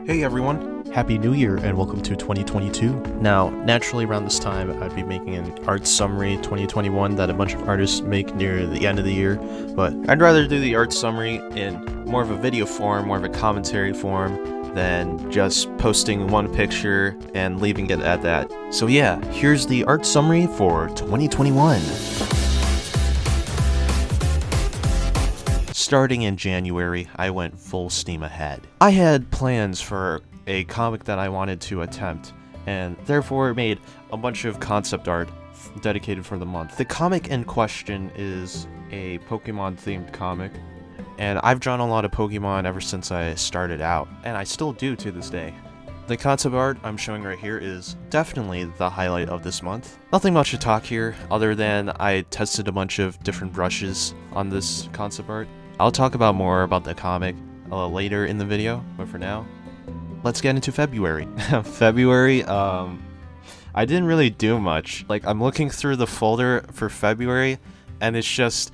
Hey everyone, Happy New Year and welcome to 2022. Now, naturally around this time, I'd be making an art summary 2021 that a bunch of artists make near the end of the year, but I'd rather do the art summary in more of a video form, more of a commentary form, than just posting one picture and leaving it at that. So yeah, here's the art summary for 2021. Starting in January, I went full steam ahead. I had plans for a comic that I wanted to attempt, and therefore made a bunch of concept art dedicated for the month. The comic in question is a Pokemon-themed comic, and I've drawn a lot of Pokemon ever since I started out, and I still do to this day. The concept art I'm showing right here is definitely the highlight of this month. Nothing much to talk here, other than I tested a bunch of different brushes on this concept art. I'll talk about more about the comic later in the video, but for now, let's get into February. February, I didn't really do much. Like, I'm looking through the folder for February, and it's just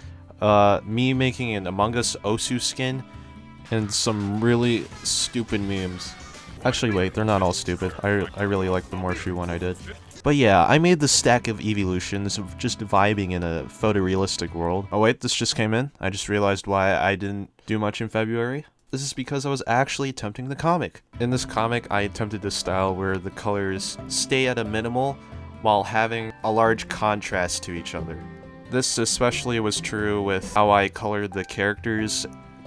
me making an Among Us Osu skin and some really stupid memes. Actually, wait, they're not all stupid. I really like the Morshu one I did. But yeah, I made this stack of evolutions of just vibing in a photorealistic world. Oh wait, this just came in. I just realized why I didn't do much in February. This is because I was actually attempting the comic. In this comic, I attempted this style where the colors stay at a minimal while having a large contrast to each other. This especially was true with how I colored the characters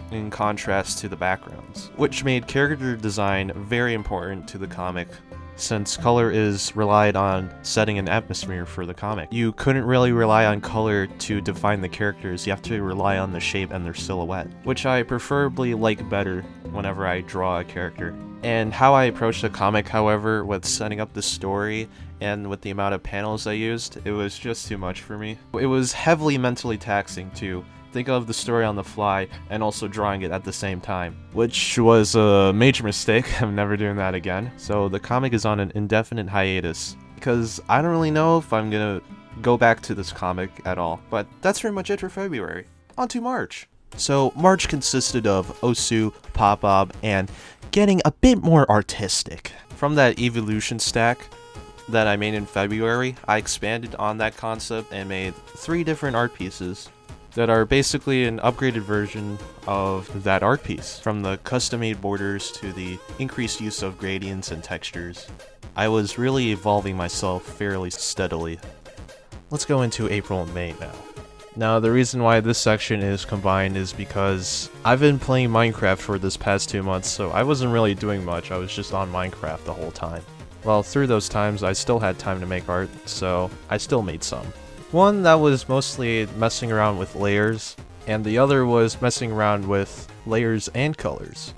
in contrast to the backgrounds, which made character design very important to the comic, since color is relied on setting an atmosphere for the comic. You couldn't really rely on color to define the characters, you have to rely on the shape and their silhouette, which I preferably like better whenever I draw a character. And how I approached the comic, however, with setting up the story and with the amount of panels I used, it was just too much for me. It was heavily mentally taxing to think of the story on the fly and also drawing it at the same time, which was a major mistake. I'm never doing that again. So the comic is on an indefinite hiatus because I don't really know if I'm gonna go back to this comic at all. But that's pretty much it for February. On to March. So March consisted of Osu, Pop-Bob, and getting a bit more artistic. From that evolution stack that I made in February, I expanded on that concept and made 3 different art pieces that are basically an upgraded version of that art piece. From the custom-made borders to the increased use of gradients and textures, I was really evolving myself fairly steadily. Let's go into April and May now. Now, the reason why this section is combined is because I've been playing Minecraft for this past 2 months, so I wasn't really doing much. I was just on Minecraft the whole time. Well, through those times, I still had time to make art, so I still made some. One that was mostly messing around with layers, and the other was messing around with layers and colors.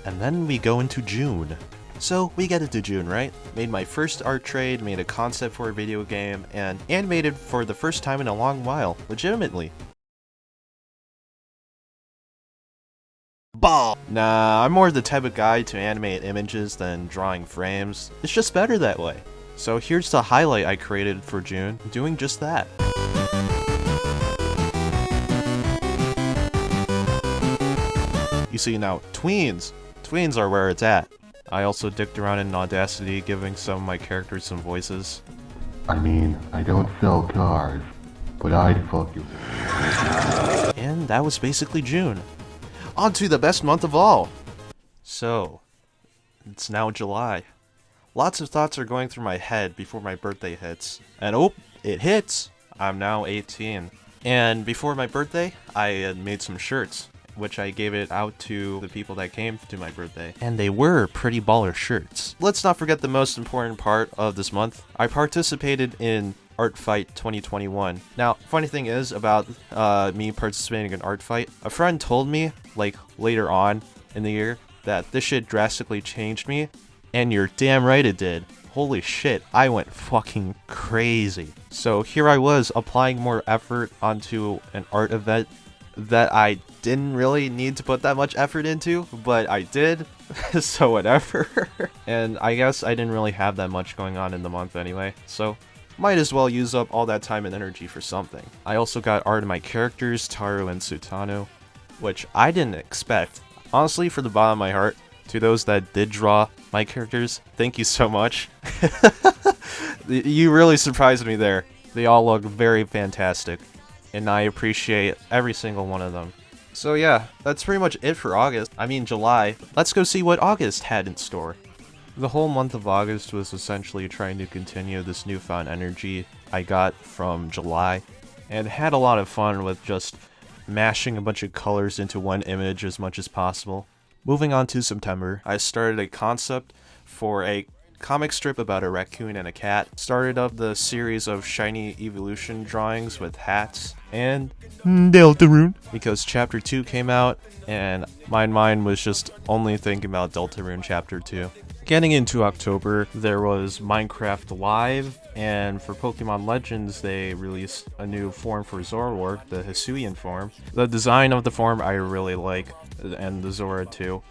And then we go into June. So we get into June, right? Made my first art trade, made a concept for a video game, and animated for the first time in a long while, legitimately. Ball! Nah, I'm more the type of guy to animate images than drawing frames. It's just better that way. So here's the highlight I created for June, doing just that. You see now, tweens! Tweens are where it's at. I also dicked around in Audacity, giving some of my characters some voices. I mean, I don't sell cars, but I'd fuck you. And that was basically June. On to the best month of all! So, it's now July. Lots of thoughts are going through my head before my birthday hits. And oh, it hits! I'm now 18. And before my birthday, I had made some shirts, which I gave it out to the people that came to my birthday. And they were pretty baller shirts. Let's not forget the most important part of this month. I participated in Art Fight 2021. Now, funny thing is about me participating in Art Fight, a friend told me, like, later on in the year, that this shit drastically changed me. And you're damn right it did. Holy shit, I went fucking crazy. So here I was applying more effort onto an art event that I didn't really need to put that much effort into, but I did, so whatever. And I guess I didn't really have that much going on in the month anyway, so might as well use up all that time and energy for something. I also got art of my characters, Taru and Sutano, which I didn't expect. Honestly, for the bottom of my heart, To those that did draw my characters, thank you so much. You really surprised me there. They all look very fantastic, and I appreciate every single one of them. So yeah, that's pretty much it for August. I mean July. Let's go see what August had in store. The whole month of August was essentially trying to continue this newfound energy I got from July, and had a lot of fun with just mashing a bunch of colors into one image as much as possible. Moving on to September, I started a concept for a comic strip about a raccoon and a cat. Started up the series of shiny evolution drawings with hats and Deltarune, because chapter 2 came out and my mind was just only thinking about Deltarune chapter 2. Getting into October, there was Minecraft Live, and for Pokemon Legends, they released a new form for Zoroark, the Hisuian form. The design of the form I really like, and the Zora too.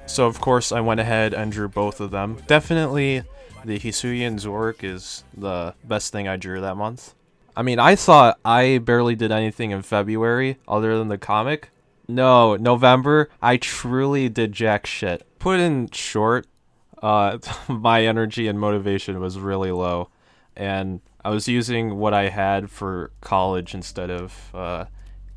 So of course I went ahead and drew both of them. Definitely the Hisuian Zoroark is the best thing I drew that month. I mean, I thought I barely did anything in February other than the comic. No, November, I truly did jack shit. Put in short, my energy and motivation was really low, and I was using what I had for college instead of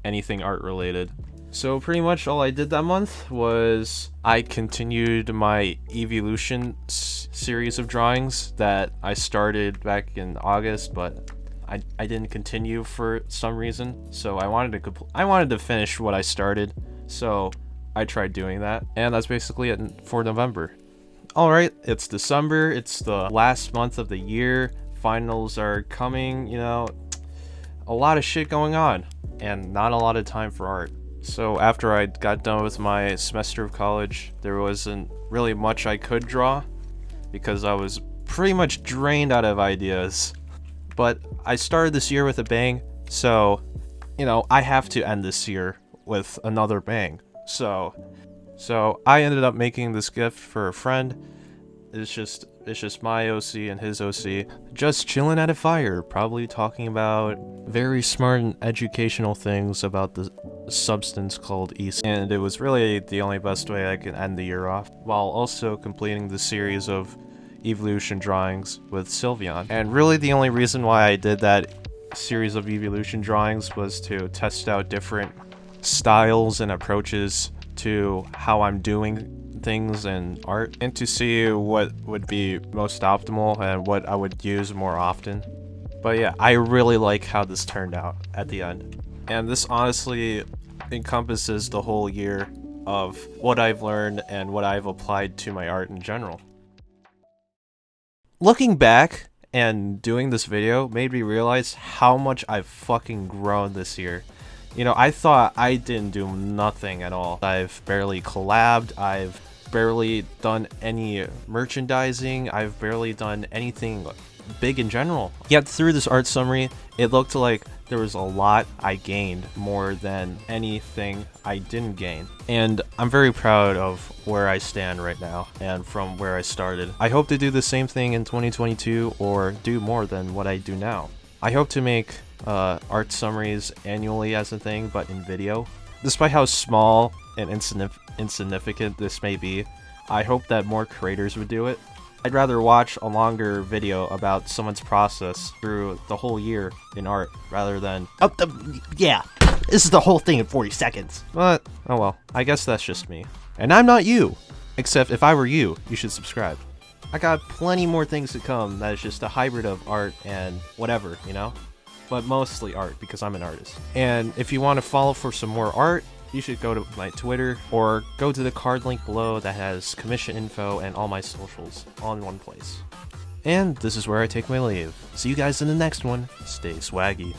anything art related. So pretty much all I did that month was I continued my evolution series of drawings that I started back in August, but I didn't continue for some reason. So I wanted to finish what I started, so I tried doing that, and that's basically it for November. Alright, it's December, it's the last month of the year, finals are coming, you know, a lot of shit going on, and not a lot of time for art. So after I got done with my semester of college, there wasn't really much I could draw, because I was pretty much drained out of ideas. But I started this year with a bang, so, you know, I have to end this year with another bang. So I ended up making this gift for a friend. It's just my OC and his OC, just chilling at a fire, probably talking about very smart and educational things about the substance called East. And it was really the only best way I could end the year off, while also completing the series of evolution drawings with Sylveon. And really the only reason why I did that series of evolution drawings was to test out different styles and approaches to how I'm doing things in art, and to see what would be most optimal and what I would use more often. But yeah, I really like how this turned out at the end. And this honestly encompasses the whole year of what I've learned and what I've applied to my art in general. Looking back and doing this video made me realize how much I've fucking grown this year. You know, I thought I didn't do nothing at all. I've barely collabed, I've barely done any merchandising, I've barely done anything big in general. Yet through this art summary, it looked like there was a lot I gained more than anything I didn't gain. And I'm very proud of where I stand right now and from where I started. I hope to do the same thing in 2022 or do more than what I do now. I hope to make art summaries annually as a thing, but in video. Despite how small and insignificant this may be, I hope that more creators would do it. I'd rather watch a longer video about someone's process through the whole year in art rather than, yeah, this is the whole thing in 40 seconds. But, oh well, I guess that's just me. And I'm not you! Except if I were you, you should subscribe. I got plenty more things to come that is just a hybrid of art and whatever, you know? But mostly art, because I'm an artist. And if you want to follow for some more art, you should go to my Twitter, or go to the card link below that has commission info and all my socials all in one place. And this is where I take my leave. See you guys in the next one. Stay swaggy.